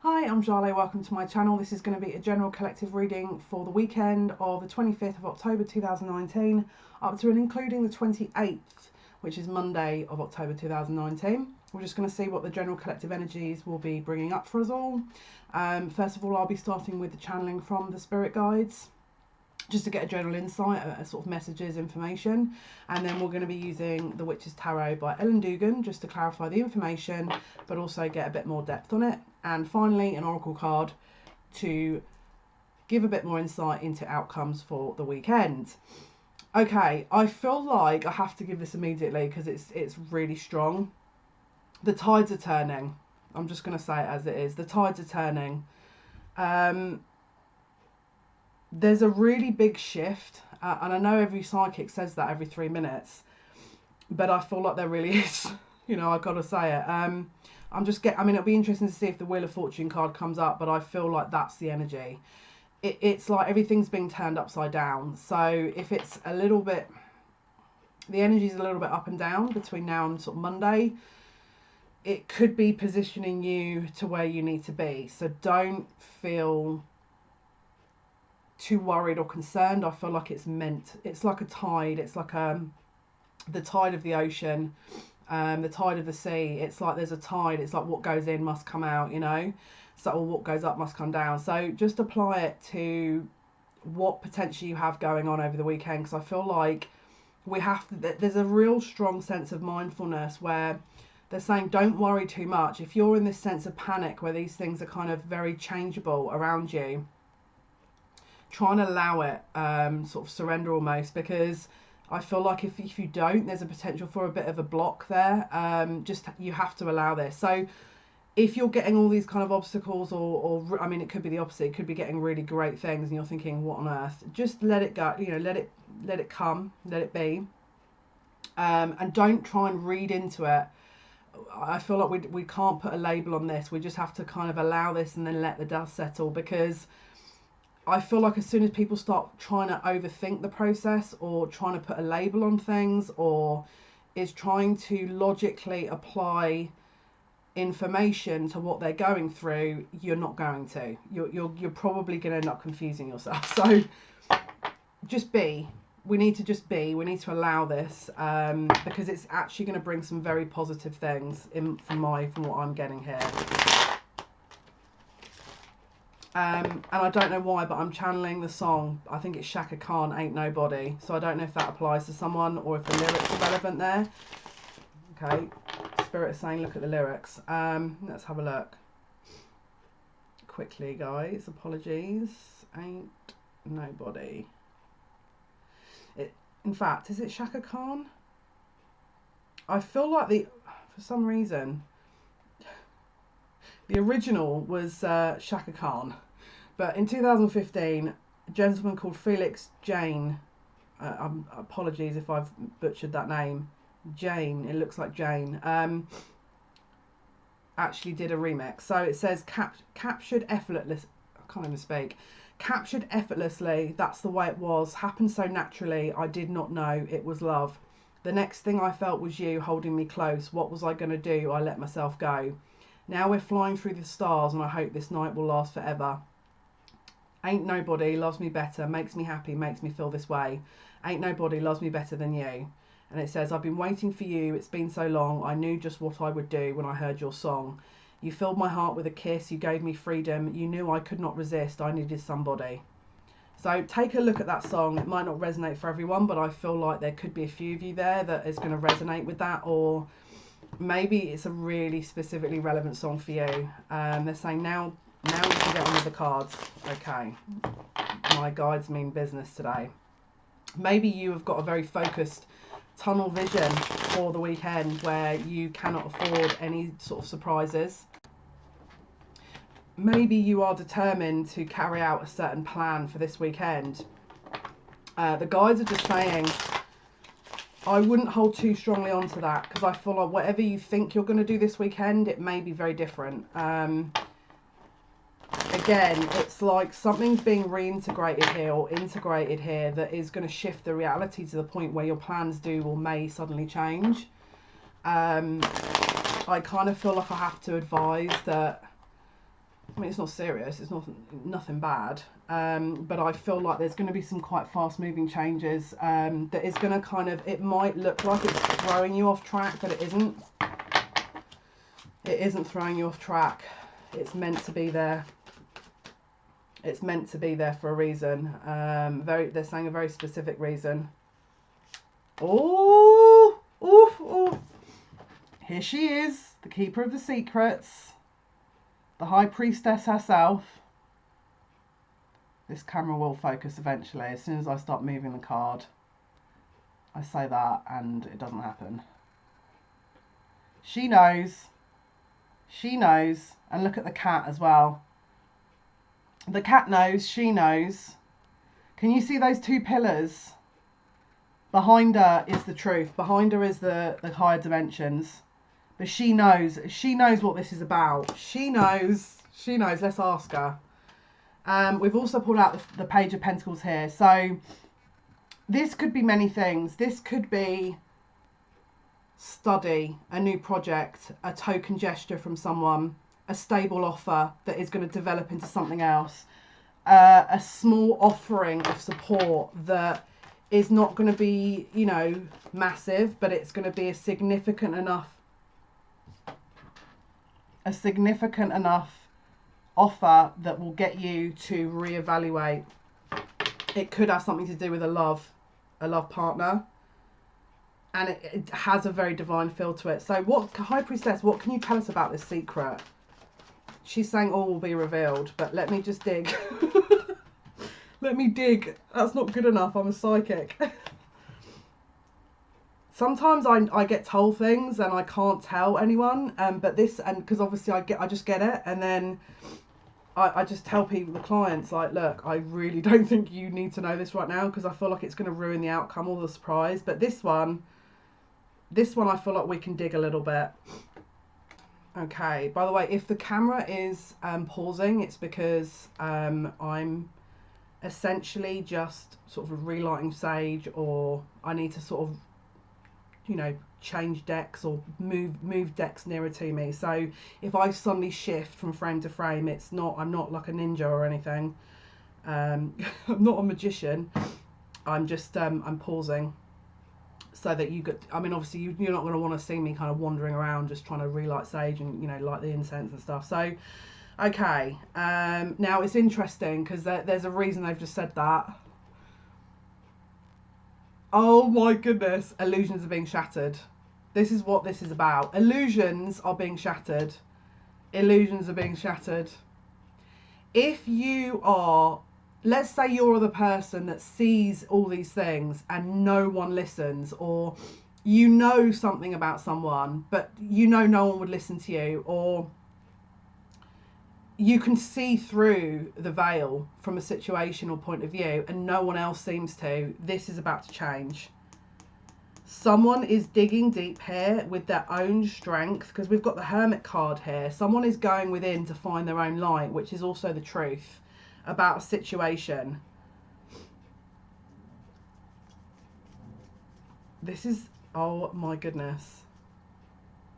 Hi, I'm Jale, welcome to my channel. This is going to be a general collective reading for the weekend of the 25th of October 2019 up to and including the 28th, which is Monday of October 2019. We're just going to see what the general collective energies will be bringing up for us all. First of all, I'll be starting with the channeling from the spirit guides, just to get a general insight, a sort of messages, information, and then we're going to be using the Witch's Tarot by Ellen Dugan just to clarify the information but also get a bit more depth on it, and finally an oracle card to give a bit more insight into outcomes for the weekend. Okay, I feel like I have to give this immediately because it's really strong. The tides are turning. I'm just going to say it as it is. The tides are turning. There's a really big shift, and I know every psychic says that every 3 minutes, but I feel like there really is. You know, I've got to say it. I mean, it'll be interesting to see if the Wheel of Fortune card comes up, but I feel like that's the energy. It's like everything's being turned upside down. So if it's a little bit, the energy's a little bit up and down between now and sort of Monday, it could be positioning you to where you need to be. So don't feel too worried or concerned. I feel like it's like a tide. It's like the tide of the ocean, the tide of the sea. It's like there's a tide. It's like what goes in must come out, you know, so, or what goes up must come down. So just apply it to what potentially you have going on over the weekend, because I feel like there's a real strong sense of mindfulness where they're saying don't worry too much. If you're in this sense of panic where these things are kind of very changeable around you, try and allow it, sort of surrender almost, because I feel like if you don't, there's a potential for a bit of a block there. You have to allow this. So if you're getting all these kind of obstacles, or I mean, it could be the opposite. It could be getting really great things and you're thinking, what on earth? Just let it go, you know, let it come, let it be. And don't try and read into it. I feel like we can't put a label on this. We just have to kind of allow this and then let the dust settle, because I feel like as soon as people start trying to overthink the process or trying to put a label on things, or is trying to logically apply information to what they're going through, you're not going to. You're probably going to end up confusing yourself. So just be. We need to just be. We need to allow this, because it's actually going to bring some very positive things from what I'm getting here. And I don't know why, but I'm channeling the song. I think it's Shaka Khan, Ain't Nobody. So I don't know if that applies to someone or if the lyrics are relevant there. Okay, Spirit is saying look at the lyrics. Let's have a look. Quickly, guys. Apologies. Ain't Nobody. In fact, is it Shaka Khan? I feel like for some reason, the original was Shaka Khan. But in 2015, a gentleman called Felix Jane, apologies if I've butchered that name, Jane, it looks like Jane, actually did a remix. So it says captured effortless, I can't even speak, captured effortlessly, that's the way it was, happened so naturally, I did not know it was love. The next thing I felt was you holding me close. What was I going to do? I let myself go. Now we're flying through the stars and I hope this night will last forever. Ain't nobody loves me better, makes me happy, makes me feel this way. Ain't nobody loves me better than you. And it says, I've been waiting for you, it's been so long, I knew just what I would do when I heard your song. You filled my heart with a kiss, you gave me freedom, you knew I could not resist, I needed somebody. So take a look at that song. It might not resonate for everyone, but I feel like there could be a few of you there that is going to resonate with that, or maybe it's a really specifically relevant song for you. They're saying now we can get on with the cards. Okay, my guides mean business today. Maybe you have got a very focused tunnel vision for the weekend where you cannot afford any sort of surprises. Maybe you are determined to carry out a certain plan for this weekend. The guides are just saying, I wouldn't hold too strongly onto that, because I feel like whatever you think you're going to do this weekend, it may be very different. Again, it's like something's being reintegrated here or integrated here that is going to shift the reality to the point where your plans do or may suddenly change. I kind of feel like I have to advise that I mean, it's not serious, it's nothing bad, but I feel like there's going to be some quite fast moving changes that is going to kind of, it might look like it's throwing you off track, but it isn't. It isn't throwing you off track. It's meant to be there. It's meant to be there for a reason. They're saying a very specific reason. Oh, oof, oof. Here she is, the keeper of the secrets, the high priestess herself. This camera will focus eventually. As soon as I start moving the card, I say that and it doesn't happen. She knows. She knows. And look at the cat as well. The cat knows. She knows. Can you see those two pillars? Behind her is the truth. Behind her is the higher dimensions. But she knows. She knows what this is about. She knows. She knows. Let's ask her. We've also pulled out the Page of Pentacles here. So this could be many things. This could be study, a new project, a token gesture from someone, a stable offer that is going to develop into something else, a small offering of support that is not going to be, you know, massive, but it's going to be a significant enough offer that will get you to reevaluate. It could have something to do with a love partner, and it has a very divine feel to it. So what, High Priestess, what can you tell us about this secret? She's saying all will be revealed, but let me just dig. Let me dig. That's not good enough. I'm a psychic. Sometimes I get told things and I can't tell anyone, but this, and because obviously I just get it, and then I just tell people, the clients, like, look, I really don't think you need to know this right now because I feel like it's going to ruin the outcome or the surprise. But this one I feel like we can dig a little bit. Okay, by the way, if the camera is pausing, it's because I'm essentially just sort of relighting sage, or I need to sort of, you know, change decks or move decks nearer to me. So if I suddenly shift from frame to frame, it's not, I'm not like a ninja or anything. I'm not a magician. I'm just I'm pausing so that you get, I mean, obviously you're not going to want to see me kind of wandering around just trying to relight sage and, you know, light the incense and stuff. So okay, now it's interesting because there's a reason they've just said that. Oh my goodness, illusions are being shattered. This is what this is about. Illusions are being shattered. Illusions are being shattered. If you are, let's say you're the person that sees all these things and no one listens, or you know something about someone, but you know no one would listen to you, or you can see through the veil from a situational point of view and no one else seems to. This is about to change. Someone is digging deep here with their own strength, because we've got the Hermit card here. Someone is going within to find their own light, which is also the truth about a situation. This is, oh my goodness.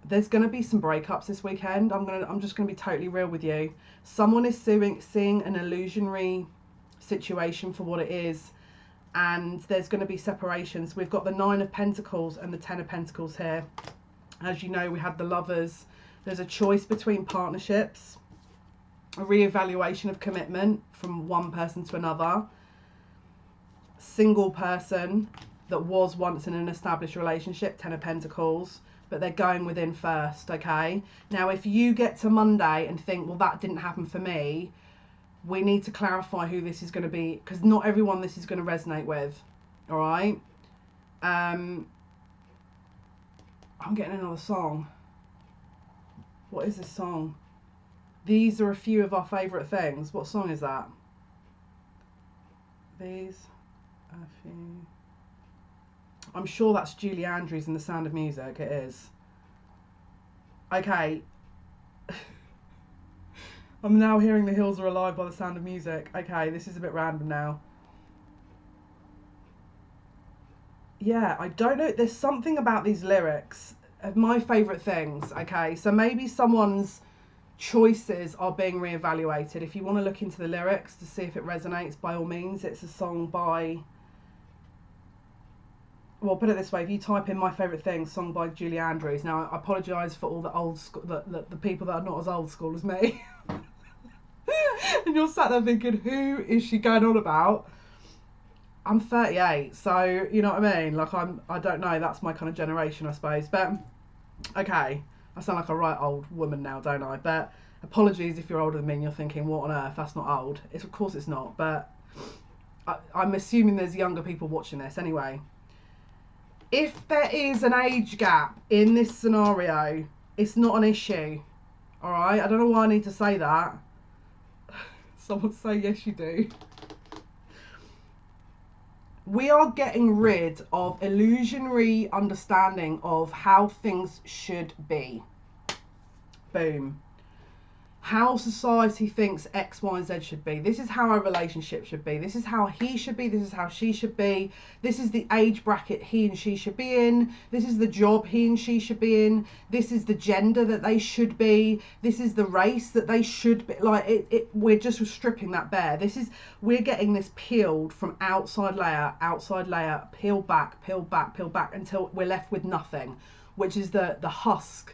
There's going to be some breakups this weekend. I'm just going to be totally real with you. Someone is seeing an illusionary situation for what it is, and there's going to be separations. We've got the 9 of Pentacles and the 10 of Pentacles here. As you know, we had the Lovers. There's a choice between partnerships, a reevaluation of commitment from one person to another, single person that was once in an established relationship, 10 of Pentacles, but they're going within first, okay? Now, if you get to Monday and think, well, that didn't happen for me, we need to clarify who this is going to be, because not everyone this is going to resonate with, all right? I'm getting another song. What is this song? These are a few of our favourite things. What song is that? These are a few... I'm sure that's Julie Andrews in The Sound of Music. It is. Okay. I'm now hearing The Hills Are Alive by The Sound of Music. Okay, this is a bit random now. Yeah, I don't know. There's something about these lyrics. My favourite things. Okay, so maybe someone's choices are being reevaluated. If you want to look into the lyrics to see if it resonates, by all means. It's a song by, well, put it this way, if you type in My Favourite Thing, song by Julie Andrews. Now, I apologise for all the old school, the people that are not as old school as me. And you're sat there thinking, who is she going on about? I'm 38, so you know what I mean? Like, I don't know, that's my kind of generation, I suppose. But, okay, I sound like a right old woman now, don't I? But apologies if you're older than me and you're thinking, what on earth, that's not old. Of course it's not, but I'm assuming there's younger people watching this anyway. If there is an age gap in this scenario, it's not an issue. Alright? I don't know why I need to say that. Someone say yes you do. We are getting rid of illusionary understanding of how things should be. Boom. How society thinks X, Y, and Z should be. This is how our relationship should be. This is how he should be. This is how she should be. This is the age bracket he and she should be in. This is the job he and she should be in. This is the gender that they should be. This is the race that they should be. Like, we're just stripping that bare. We're getting this peeled from outside layer, peel back, until we're left with nothing, which is the husk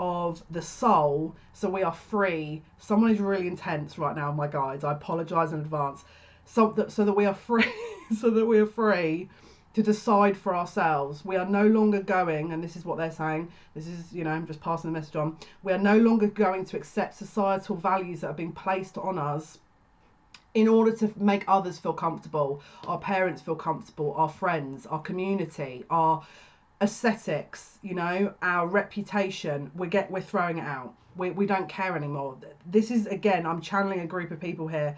of the soul. So we are free. Someone is really intense right now, my guides. I apologize in advance. So that we are free so that we are free to decide for ourselves. We are no longer going, and this is what they're saying, this is, you know, I'm just passing the message on, we are no longer going to accept societal values that have been placed on us in order to make others feel comfortable, our parents feel comfortable, our friends, our community, our aesthetics, you know, our reputation. We're throwing it out. We don't care anymore. This is, again, I'm channeling a group of people here.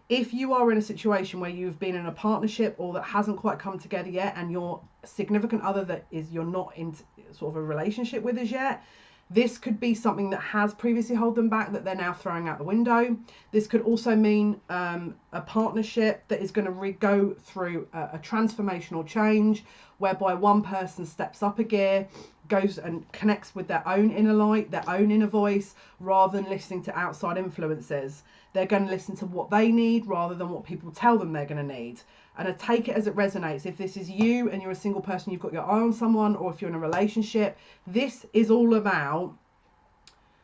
If you are in a situation where you've been in a partnership or that hasn't quite come together yet, and your significant other that is you're not in sort of a relationship with as yet, this could be something that has previously held them back that they're now throwing out the window. This could also mean a partnership that is going to go through a transformational change, whereby one person steps up a gear, goes and connects with their own inner light, their own inner voice, rather than listening to outside influences. They're going to listen to what they need rather than what people tell them they're going to need. And I take it as it resonates. If this is you and you're a single person, you've got your eye on someone, or if you're in a relationship, this is all about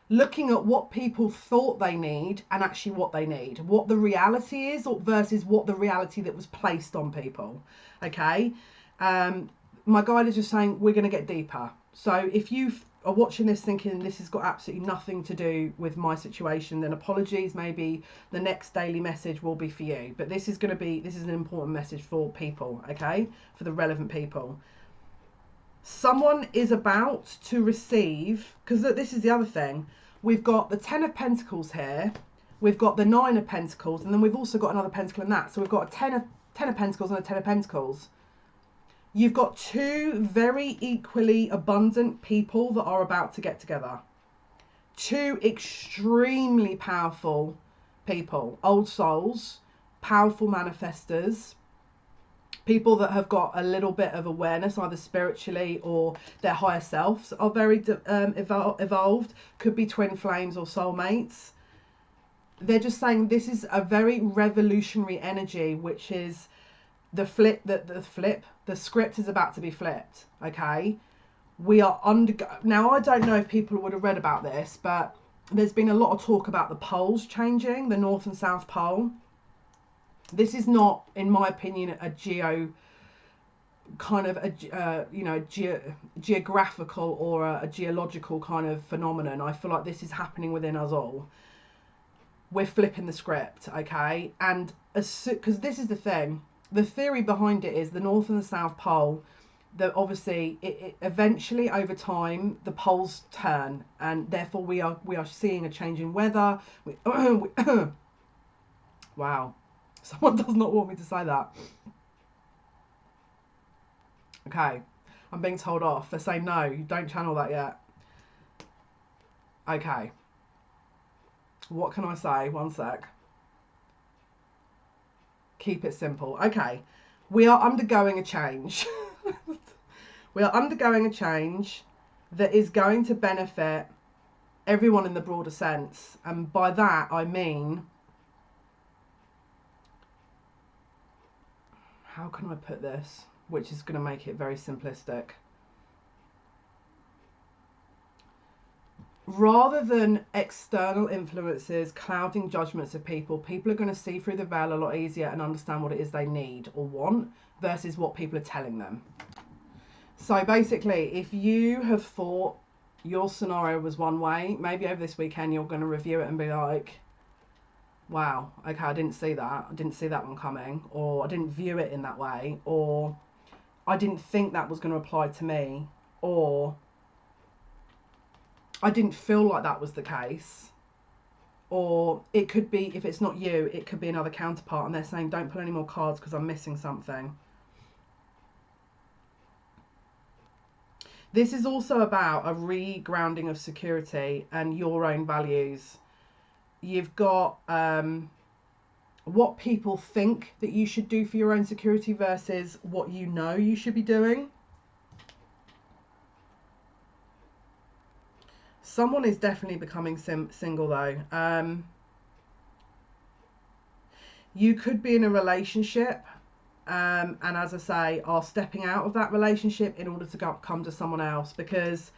looking at what people thought they need and actually what they need, what the reality is versus what the reality that was placed on people. Okay. My guide is just saying we're going to get deeper. So if you are watching this thinking this has got absolutely nothing to do with my situation, then apologies. Maybe the next daily message will be for you, but this is an important message for people. Okay, for the relevant people. Someone is about to receive, because this is the other thing, we've got the 10 of Pentacles here, we've got the 9 of Pentacles, and then we've also got another pentacle in that. So we've got a 10 of Pentacles and a 10 of Pentacles. You've got two very equally abundant people that are about to get together. Two extremely powerful people, old souls, powerful manifestors, people that have got a little bit of awareness, either spiritually or their higher selves are very evolved. Could be twin flames or soulmates. They're just saying this is a very revolutionary energy, which is the script is about to be flipped. Okay, we are now I don't know if people would have read about this, but there's been a lot of talk about the poles changing, the North and South Pole. This is not, in my opinion, a geographical or a geological kind of phenomenon. I feel like this is happening within us all. We're flipping the script, okay? And because this is the thing, the theory behind it is the North and the South Pole, that obviously it eventually over time the poles turn, and therefore we are seeing a change in weather. Wow, someone does not want me to say that. Okay, I'm being told off. They're saying no, you don't channel that yet. Okay, what can I say? One sec. Keep it simple. Okay, we are undergoing a change. We are undergoing a change that is going to benefit everyone in the broader sense. And by that I mean, how can I put this, which is going to make it very simplistic? Rather than external influences clouding judgments of people, people are going to see through the veil a lot easier and understand what it is they need or want versus what people are telling them. So basically, if you have thought your scenario was one way, maybe over this weekend you're going to review it and be like, wow, okay, I didn't see that. I didn't see that one coming, or I didn't view it in that way, or I didn't think that was going to apply to me, or I didn't feel like that was the case. Or it could be, if it's not you, it could be another counterpart and they're saying, don't pull any more cards because I'm missing something. This is also about a re-grounding of security and your own values. You've got what people think that you should do for your own security versus what you know you should be doing. Someone is definitely becoming single though. You could be in a relationship and as I say, are stepping out of that relationship in order to come to someone else, because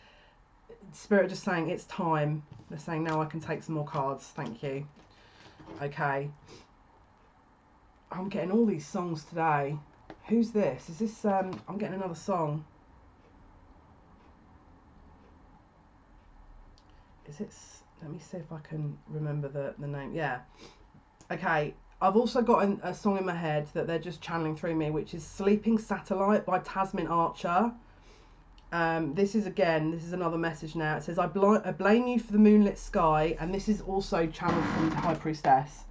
Spirit just saying it's time. They're saying, no, I can take some more cards. Thank you. Okay. I'm getting all these songs today. Who's this? Is this, I'm getting another song. Is it, let me see if I can remember the name. Yeah. Okay. I've also got a song in my head that they're just channeling through me, which is Sleeping Satellite by Tasmin Archer. This is another message now. It says, I blame you for the moonlit sky. And this is also channeled from the High Priestess.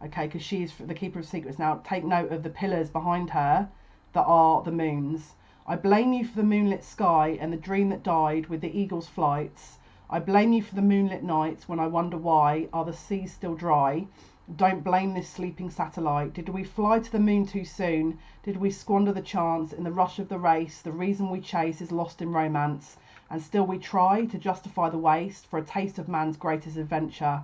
Okay, because she's the Keeper of Secrets. Now, take note of the pillars behind her that are the moons. I blame you for the moonlit sky and the dream that died with the eagle's flights. I blame you for the moonlit nights when I wonder why are the seas still dry. Don't blame this sleeping satellite. Did we fly to the moon too soon? Did we squander the chance in the rush of the race? The reason we chase is lost in romance, and still we try to justify the waste for a taste of man's greatest adventure.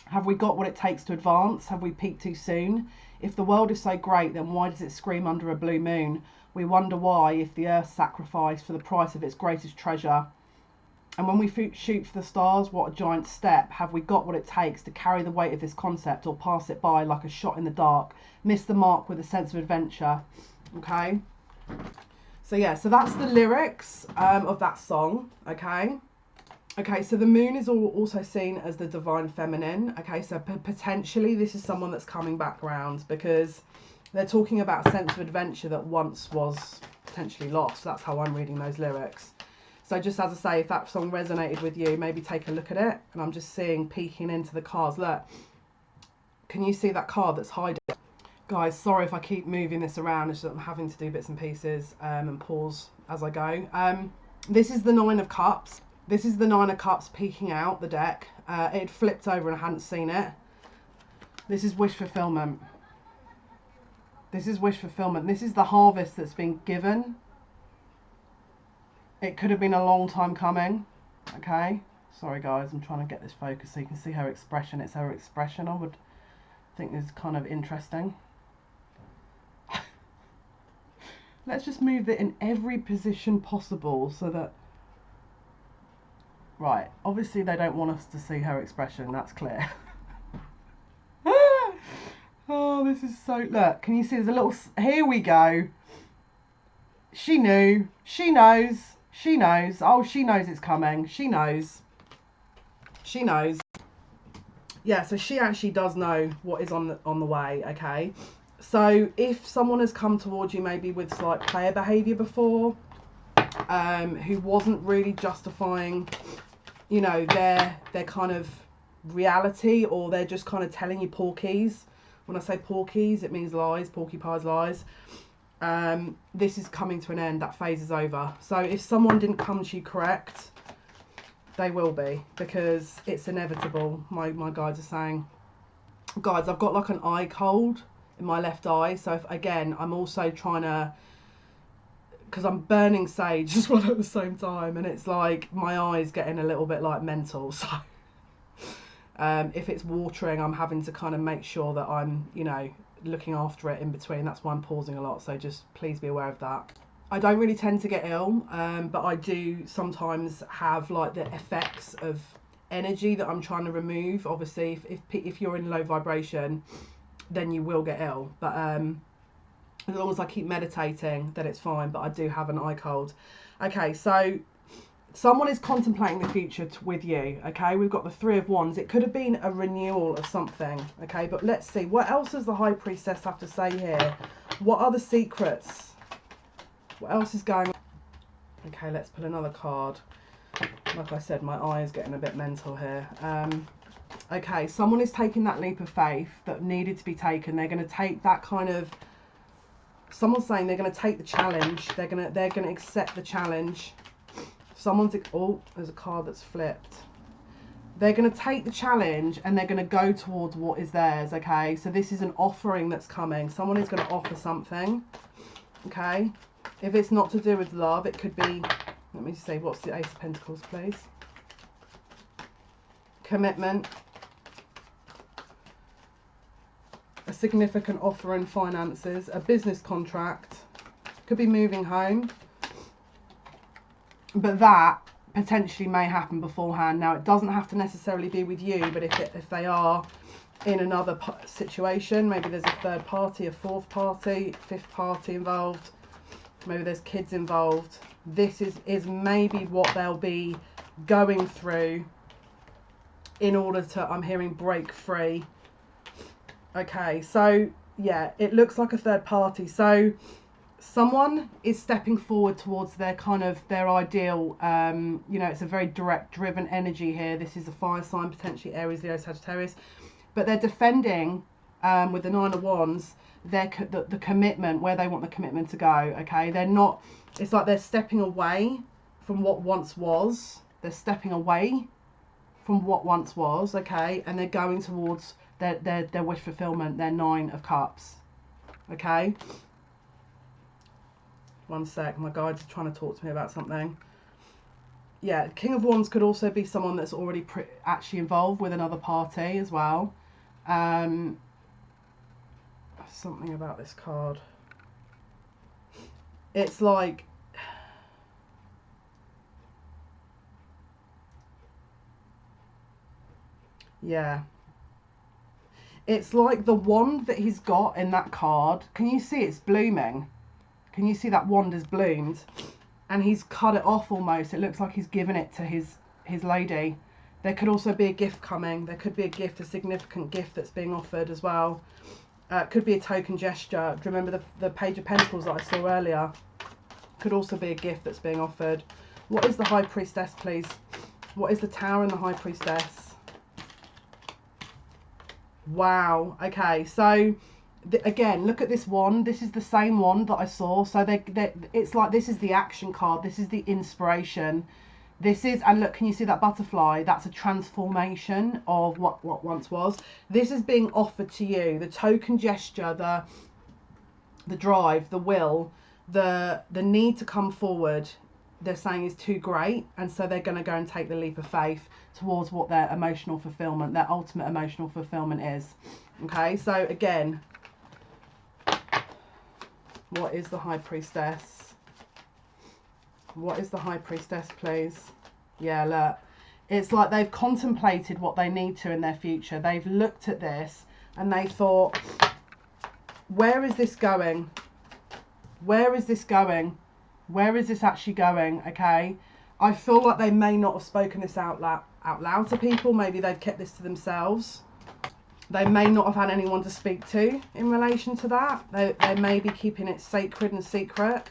Have we got what it takes to advance? Have we peaked too soon? If the world is so great, then why does it scream under a blue moon? We wonder why, if the earth sacrificed for the price of its greatest treasure. And when we shoot for the stars, what a giant step. Have we got what it takes to carry the weight of this concept, or pass it by like a shot in the dark? Miss the mark with a sense of adventure. Okay. So yeah, so that's the lyrics of that song. Okay. Okay, so the moon is also seen as the divine feminine. Okay, so potentially this is someone that's coming back round, because they're talking about a sense of adventure that once was potentially lost. That's how I'm reading those lyrics. So just as I say, if that song resonated with you, maybe take a look at it. And I'm just seeing, peeking into the cards. Look, can you see that card that's hiding? Guys, sorry if I keep moving this around. It's just I'm having to do bits and pieces and pause as I go. This is the Nine of Cups. This is the Nine of Cups peeking out the deck. It flipped over and I hadn't seen it. This is wish fulfillment. This is wish fulfillment. This is the harvest that's been given. It could have been a long time coming. Okay. Sorry guys, I'm trying to get this focused so you can see her expression. It's her expression I would think is kind of interesting. Let's just move it in every position possible so that... Right, obviously they don't want us to see her expression, that's clear. Oh, this is so... Look, can you see there's a little... Here we go. She knew. She knows. She knows. Oh, she knows it's coming. She knows. She knows. Yeah, so she actually does know what is on the way, okay? So if someone has come towards you maybe with slight player behaviour before, who wasn't really justifying, you know, their kind of reality, or they're just kind of telling you porkies. When I say porkies, it means lies, porcupines lies. This is coming to an end. That phase is over. So if someone didn't come to you correct, they will be, because it's inevitable. My guides are saying, guys, I've got like an eye cold in my left eye. So if, again, I'm also trying to because I'm burning sage as well at the same time, and it's like my eyes getting a little bit like mental. So if it's watering, I'm having to kind of make sure that I'm, you know, looking after it in between. That's why I'm pausing a lot, so just please be aware of that. I don't really tend to get ill, but I do sometimes have like the effects of energy that I'm trying to remove. Obviously, if you're in low vibration, then you will get ill, but as long as I keep meditating, then it's fine. But I do have an eye cold. Okay, so someone is contemplating the future with you. Okay, we've got the Three of Wands. It could have been a renewal of something. Okay, but let's see, what else does the High Priestess have to say here? What are the secrets? What else is going on? Okay, let's pull another card. Like I said, my eye is getting a bit mental here. Okay, someone is taking that leap of faith that needed to be taken. They're going to take that kind of, someone's saying they're going to take the challenge. They're going to accept the challenge. Someone's, oh, there's a card that's flipped. They're going to take the challenge and they're going to go towards what is theirs. Okay, so this is an offering that's coming. Someone is going to offer something. Okay, if it's not to do with love, it could be, let me see, what's the Ace of Pentacles, please? Commitment. A significant offer in finances, a business contract, could be moving home, but that potentially may happen beforehand. Now, it doesn't have to necessarily be with you, but if they are in another situation, maybe there's a third party, a fourth party, fifth party involved, maybe there's kids involved, this is maybe what they'll be going through in order to, I'm hearing, break free. Okay, so yeah, it looks like a third party. So someone is stepping forward towards their kind of their ideal. You know, it's a very direct, driven energy here. This is a fire sign, potentially Aries, Leo, Sagittarius, but they're defending with the Nine of Wands the commitment, where they want the commitment to go. Okay, they're not. It's like they're stepping away from what once was. They're stepping away from what once was. Okay, and they're going towards their wish fulfillment, their Nine of Cups. Okay, one sec, my guides are trying to talk to me about something. Yeah, King of Wands could also be someone that's already actually involved with another party as well. Something about this card, it's like, yeah, it's like the wand that he's got in that card. Can you see it's blooming? Can you see that wand is bloomed? And he's cut it off almost. It looks like he's given it to his lady. There could also be a gift coming. There could be a gift, a significant gift that's being offered as well. Could be a token gesture. Do you remember the Page of Pentacles that I saw earlier? Could also be a gift that's being offered. What is the High Priestess, please? What is the Tower and the High Priestess? Wow. Okay, so again, look at this wand. This is the same wand that I saw. So it's like, this is the action card. This is the inspiration. This is, and look, can you see that butterfly? That's a transformation of what once was. This is being offered to you. The token gesture, the drive, the will, the need to come forward, they're saying is too great, and so they're going to go and take the leap of faith towards what their emotional fulfillment, their ultimate emotional fulfillment is. Okay, so again, what is the High Priestess? What is the High Priestess, please? Yeah, look, it's like they've contemplated what they need to in their future. They've looked at this and they thought, where is this going? Where is this going? Where is this actually going? Okay, I feel like they may not have spoken this out loud to people. Maybe they've kept this to themselves. They may not have had anyone to speak to in relation to that. They may be keeping it sacred and secret.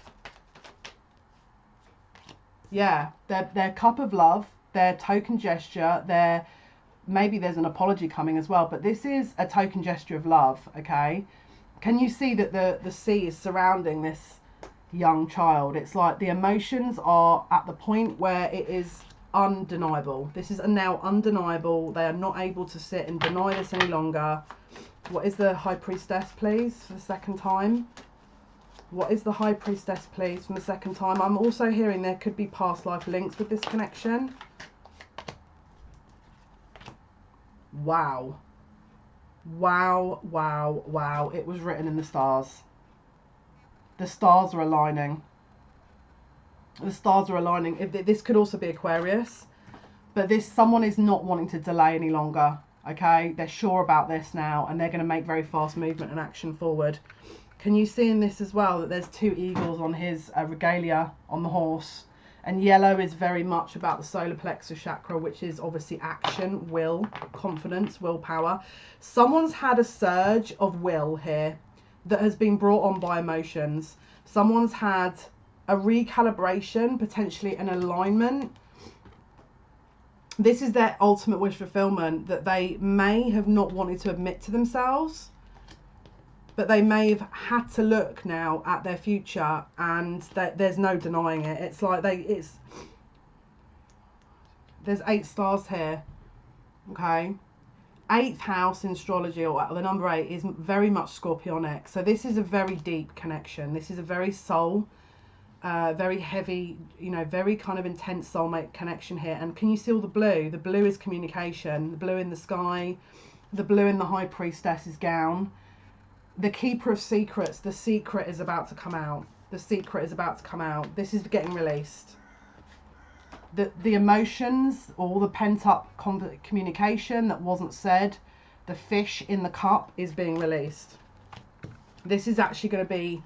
Yeah, their cup of love, their token gesture, maybe there's an apology coming as well, but this is a token gesture of love. Okay, can you see that the sea is surrounding this young child? It's like the emotions are at the point where it is undeniable. This is now undeniable. They are not able to sit and deny this any longer. What is the High Priestess, please, for the second time? What is the High Priestess, please, from the second time? I'm also hearing there could be past life links with this connection. Wow. Wow, wow, wow. It was written in the stars. The stars are aligning. The stars are aligning. This could also be Aquarius. But someone is not wanting to delay any longer. Okay? They're sure about this now. And they're going to make very fast movement and action forward. Can you see in this as well that there's two eagles on his regalia on the horse? And yellow is very much about the solar plexus chakra, which is obviously action, will, confidence, willpower. Someone's had a surge of will here that has been brought on by emotions. Someone's had a recalibration, potentially an alignment. This is their ultimate wish fulfillment that they may have not wanted to admit to themselves. But they may have had to look now at their future, and there's no denying it. It's like there's 8 stars here, okay? 8th house in astrology, or the number 8, is very much scorpionic. So this is a very deep connection. This is a very soul, very heavy, you know, very kind of intense soulmate connection here. And can you see all the blue? The blue is communication. The blue in the sky, the blue in the High Priestess's gown. The Keeper of Secrets, the secret is about to come out. The secret is about to come out. This is getting released. The emotions, all the pent-up communication that wasn't said, the fish in the cup is being released. This is actually going to be...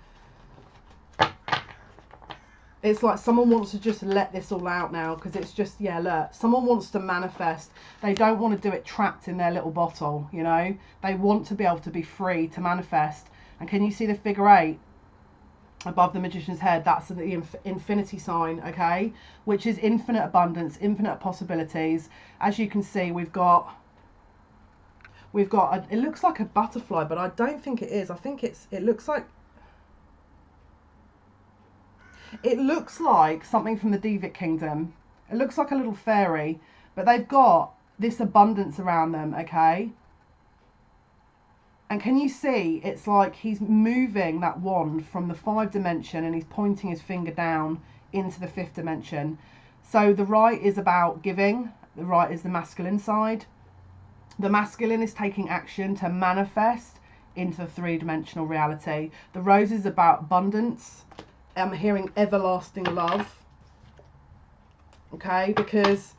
It's like someone wants to just let this all out now, because it's just, yeah, look, someone wants to manifest. They don't want to do it trapped in their little bottle, you know. They want to be able to be free to manifest. And can you see the figure 8 above the magician's head? That's the infinity sign, okay, which is infinite abundance, infinite possibilities. As you can see, we've got it looks like a butterfly, but I don't think it is. I think it looks like something from the Devic kingdom. It looks like a little fairy, but they've got this abundance around them, okay? And can you see, it's like he's moving that wand from the 5th dimension and he's pointing his finger down into the 5th dimension. So the right is about giving, the right is the masculine side. The masculine is taking action to manifest into the 3-dimensional reality. The rose is about abundance. I'm hearing everlasting love, okay, because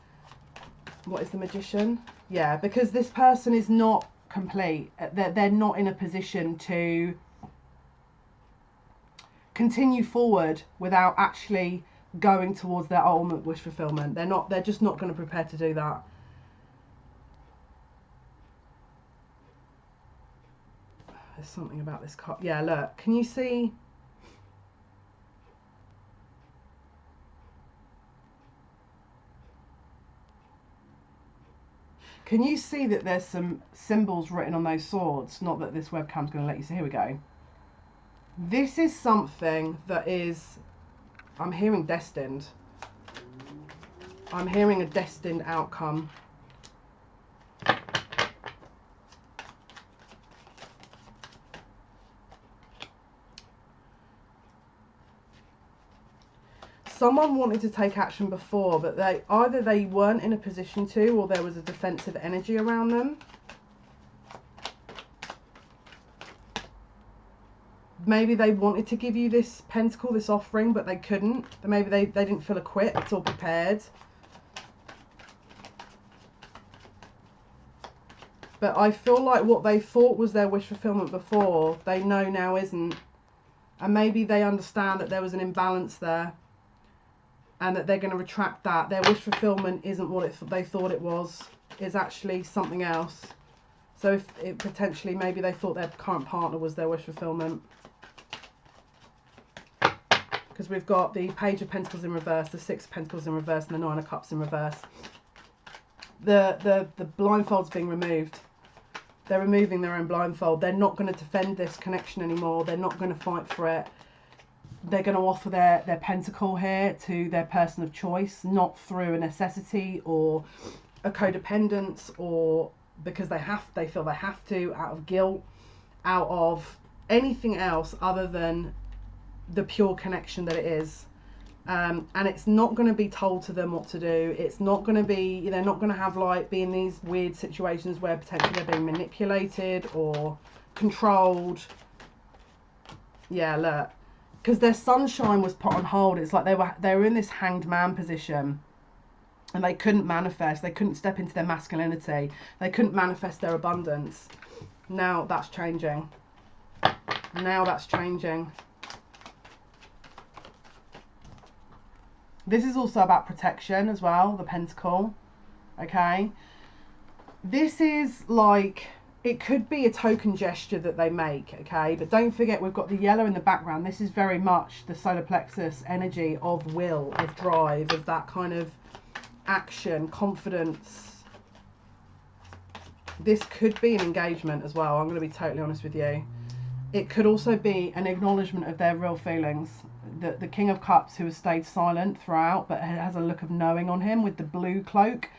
what is the magician? Yeah, because this person is not complete. They're not in a position to continue forward without actually going towards their ultimate wish fulfillment. They're just not going to prepare to do that. There's something about this card. Yeah, look, can you see? Can you see that there's some symbols written on those swords? Not that this webcam's going to let you see. Here we go. This is something that is, I'm hearing destined. I'm hearing a destined outcome. Someone wanted to take action before, but either they weren't in a position to, or there was a defensive energy around them. Maybe they wanted to give you this pentacle, this offering, but they couldn't. Maybe they didn't feel equipped or prepared. But I feel like what they thought was their wish fulfillment before, they know now isn't. And maybe they understand that there was an imbalance there, and that they're going to retract that. Their wish fulfillment isn't what they thought it was. It's actually something else. So if it potentially, maybe they thought their current partner was their wish fulfillment. Because we've got the Page of Pentacles in reverse, the 6 of Pentacles in reverse, and the 9 of Cups in reverse. The blindfold's being removed. They're removing their own blindfold. They're not going to defend this connection anymore. They're not going to fight for it. They're going to offer their pentacle here to their person of choice, not through a necessity or a codependence, or because they feel they have to, out of guilt, out of anything else other than the pure connection that it is. And it's not going to be told to them what to do. It's not going to be, they're not going to have like be in these weird situations where potentially they're being manipulated or controlled. Yeah, look, because their sunshine was put on hold. It's like they were in this hanged man position, and they couldn't manifest. They couldn't step into their masculinity. They couldn't manifest their abundance. Now that's changing. Now that's changing. This is also about protection as well, the pentacle. Okay. This is like, it could be a token gesture that they make, okay? But don't forget, we've got the yellow in the background. This is very much the solar plexus energy of will, of drive, of that kind of action, confidence. This could be an engagement as well. I'm going to be totally honest with you. It could also be an acknowledgement of their real feelings. The King of Cups, who has stayed silent throughout, but has a look of knowing on him with the blue cloak,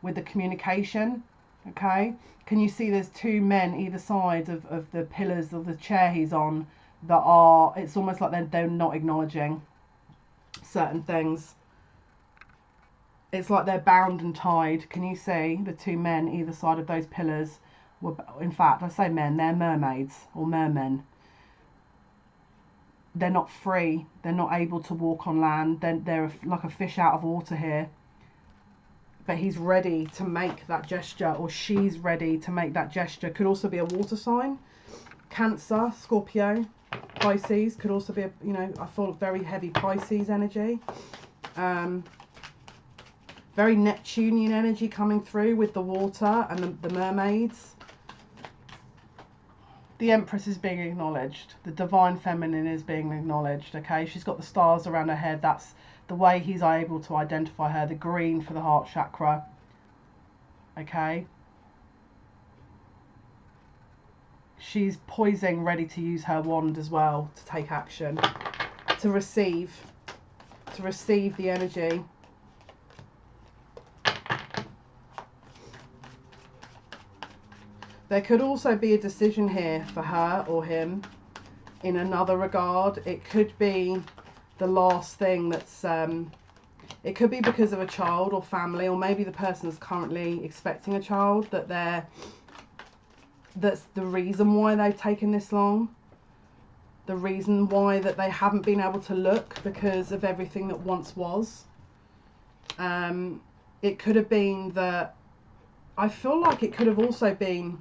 with the communication. Okay, can you see there's two men either side of the pillars of the chair he's on that are, it's almost like they're not acknowledging certain things. It's like they're bound and tied. Can you see the two men either side of those pillars? Were, in fact, I say men, they're mermaids or mermen. They're not free. They're not able to walk on land. They're like a fish out of water here. But he's ready to make that gesture, or she's ready to make that gesture. Could also be a water sign. Cancer, Scorpio, Pisces. Could also be, I feel very heavy Pisces energy. Very Neptunian energy coming through with the water and the mermaids. The Empress is being acknowledged. The Divine Feminine is being acknowledged, okay? She's got the stars around her head. That's the way he's able to identify her. The green for the heart chakra, okay? She's poising, ready to use her wand as well, to take action, to receive the energy. There could also be a decision here for her or him in another regard. It could be the last thing that's, it could be because of a child or family, or maybe the person is currently expecting a child, that's the reason why they've taken this long. The reason why that they haven't been able to look because of everything that once was. It could have been that, I feel like it could have also been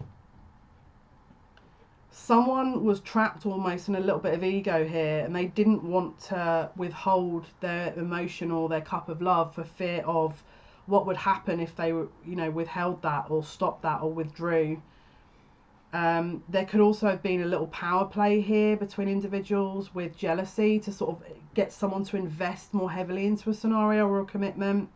someone was trapped almost in a little bit of ego here, and they didn't want to withhold their emotion or their cup of love for fear of what would happen if they were, withheld that or stopped that or withdrew. There could also have been a little power play here between individuals with jealousy to sort of get someone to invest more heavily into a scenario or a commitment.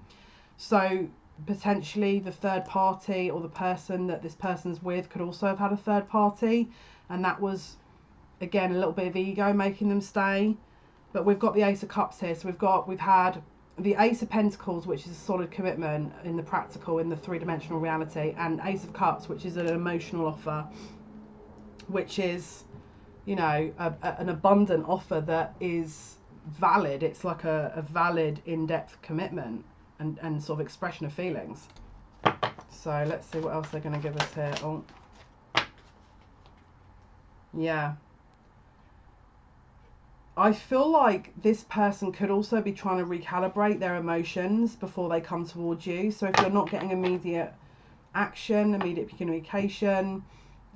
So potentially the third party or the person that this person's with could also have had a third party, and that was again a little bit of ego making them stay. But we've got the Ace of Cups here, so we've had the Ace of Pentacles, which is a solid commitment in the practical, in the three-dimensional reality, and Ace of Cups, which is an emotional offer, which is, an abundant offer that is valid. It's like a valid in-depth commitment and sort of expression of feelings. So let's see what else they're going to give us here. Oh, yeah. I feel like this person could also be trying to recalibrate their emotions before they come towards you. So if you're not getting immediate action, immediate communication,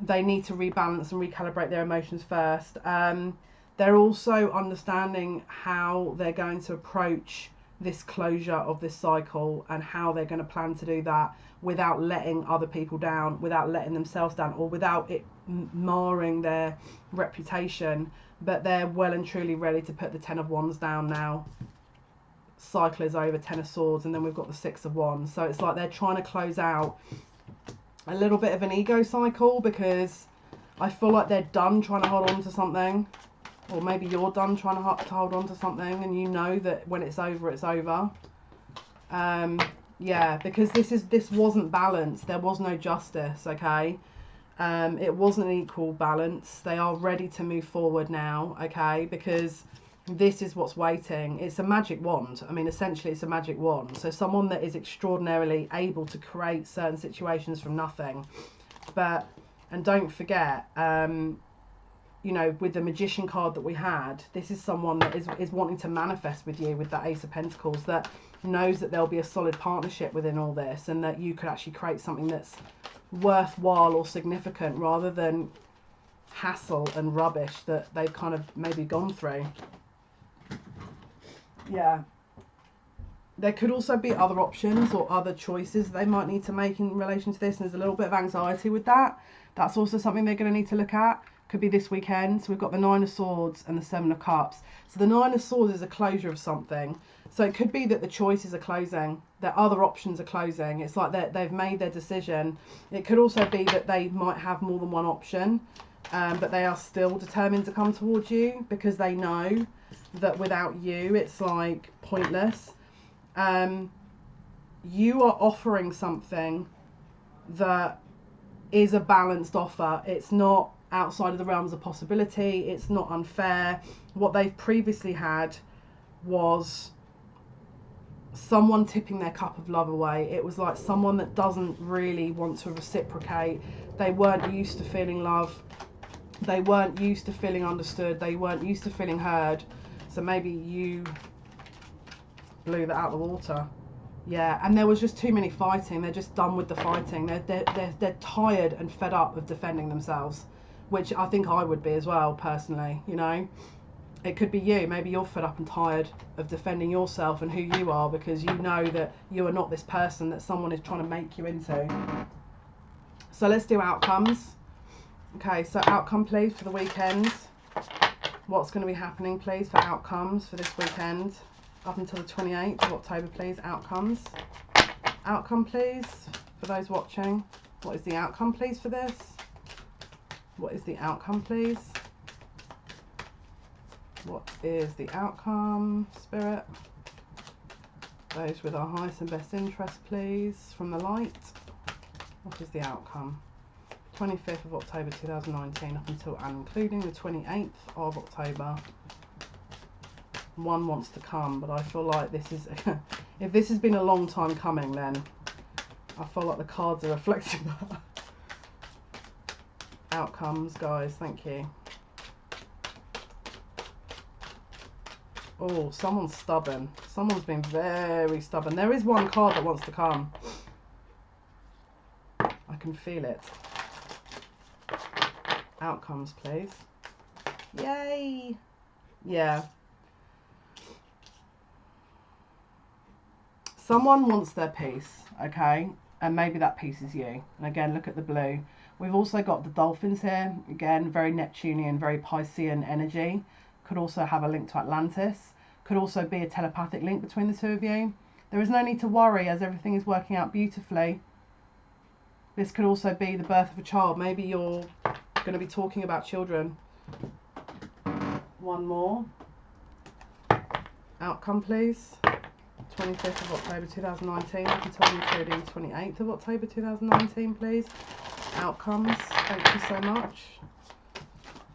they need to rebalance and recalibrate their emotions first. They're also understanding how they're going to approach this closure of this cycle and how they're going to plan to do that without letting other people down, without letting themselves down, or without it marring their reputation. But they're well and truly ready to put the 10 of Wands down now. Cycle is over, 10 of Swords, and then we've got the 6 of Wands. So it's like they're trying to close out a little bit of an ego cycle, because I feel like they're done trying to hold on to something. Or maybe you're done trying to hold on to something, and you know that when it's over, it's over. Yeah, because this wasn't balanced. There was no justice, okay? It wasn't an equal balance. They are ready to move forward now, okay? Because this is what's waiting. It's a magic wand. I mean, essentially it's a magic wand. So someone that is extraordinarily able to create certain situations from nothing. But, and don't forget, you know, with the Magician card that we had, this is someone that is wanting to manifest with you with that Ace of Pentacles, that knows that there'll be a solid partnership within all this, and that you could actually create something that's worthwhile or significant, rather than hassle and rubbish that they've kind of maybe gone through. Yeah. There could also be other options or other choices they might need to make in relation to this, and there's a little bit of anxiety with that. That's also something they're going to need to look at. Could be this weekend. So we've got the 9 of Swords and the 7 of Cups. So the 9 of Swords is a closure of something. So it could be that the choices are closing, that other options are closing. It's like they've made their decision. It could also be that they might have more than one option, but they are still determined to come towards you because they know that without you it's like pointless. You are offering something that is a balanced offer. It's not outside of the realms of possibility. It's not unfair. What they've previously had was someone tipping their cup of love away. It was like someone that doesn't really want to reciprocate. They weren't used to feeling love. They weren't used to feeling understood. They weren't used to feeling heard. So maybe you blew that out of the water. Yeah, and there was just too many fighting. They're just done with the fighting. They're tired and fed up of defending themselves, which I think I would be as well, personally. You know, it could be you. Maybe you're fed up and tired of defending yourself and who you are, because you know that you are not this person that someone is trying to make you into. So let's do outcomes. Okay, so outcome please for the weekend. What's going to be happening please for outcomes for this weekend up until the 28th of October please? Outcomes. Outcome please for those watching. What is the outcome please for this? What is the outcome please? What is the outcome, Spirit? Those with our highest and best interest please from the light. What is the outcome? 25th of October 2019 up until and including the 28th of October. One wants to come, but I feel like this is if this has been a long time coming, then I feel like the cards are reflecting that. Outcomes, guys, thank you. Oh, someone's stubborn. Someone's been very stubborn. There is one card that wants to come. I can feel it. Outcomes, please. Yay! Yeah. Someone wants their peace, okay? And maybe that peace is you. And again, look at the blue. We've also got the dolphins here. Again, very Neptunian, very Piscean energy. Could also have a link to Atlantis. Could also be a telepathic link between the two of you. There is no need to worry as everything is working out beautifully. This could also be the birth of a child. Maybe you're going to be talking about children. One more. Outcome, please. 25th of October 2019 up until including 28th of October 2019, please. Outcomes. Thank you so much.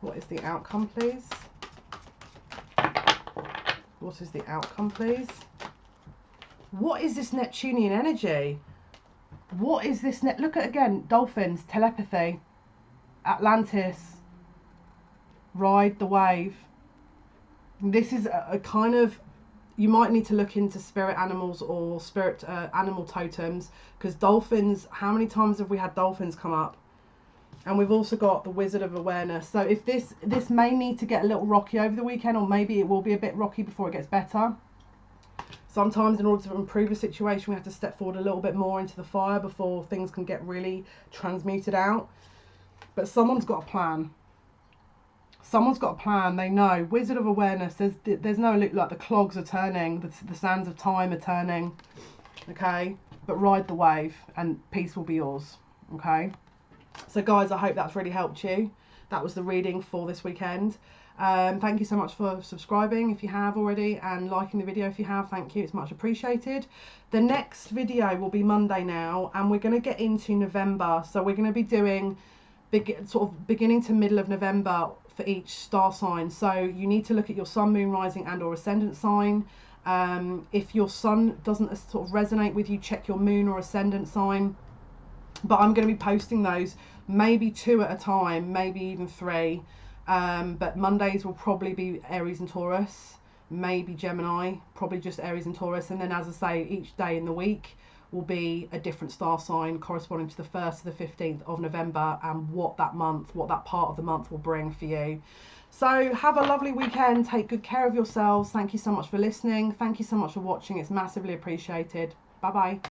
What is the outcome, please? What is the outcome, please? What is this Neptunian energy? What is this? Look at again, dolphins, telepathy, Atlantis, ride the wave. This is a kind of, you might need to look into spirit animals or spirit animal totems, because dolphins, how many times have we had dolphins come up? And we've also got the Wizard of Awareness. So if this may need to get a little rocky over the weekend, or maybe it will be a bit rocky before it gets better. Sometimes in order to improve a situation, we have to step forward a little bit more into the fire before things can get really transmuted out. But someone's got a plan. Someone's got a plan. They know. Wizard of Awareness. There's no, like, the clogs are turning. The sands of time are turning. Okay? But ride the wave and peace will be yours. Okay? So guys, I hope that's really helped you. That was the reading for this weekend. Thank you so much for subscribing if you have already, and liking the video if you have. Thank you, it's much appreciated. The next video will be Monday now, and we're going to get into November. So we're going to be doing sort of beginning to middle of November for each star sign. So you need to look at your sun, moon, rising and or ascendant sign. If your sun doesn't sort of resonate with you, check your moon or ascendant sign. But I'm going to be posting those maybe 2 at a time, maybe even 3. But Mondays will probably be Aries and Taurus, maybe Gemini, probably just Aries and Taurus. And then, as I say, each day in the week will be a different star sign corresponding to the 1st to the 15th of November, and what that part of the month will bring for you. So have a lovely weekend. Take good care of yourselves. Thank you so much for listening. Thank you so much for watching. It's massively appreciated. Bye bye.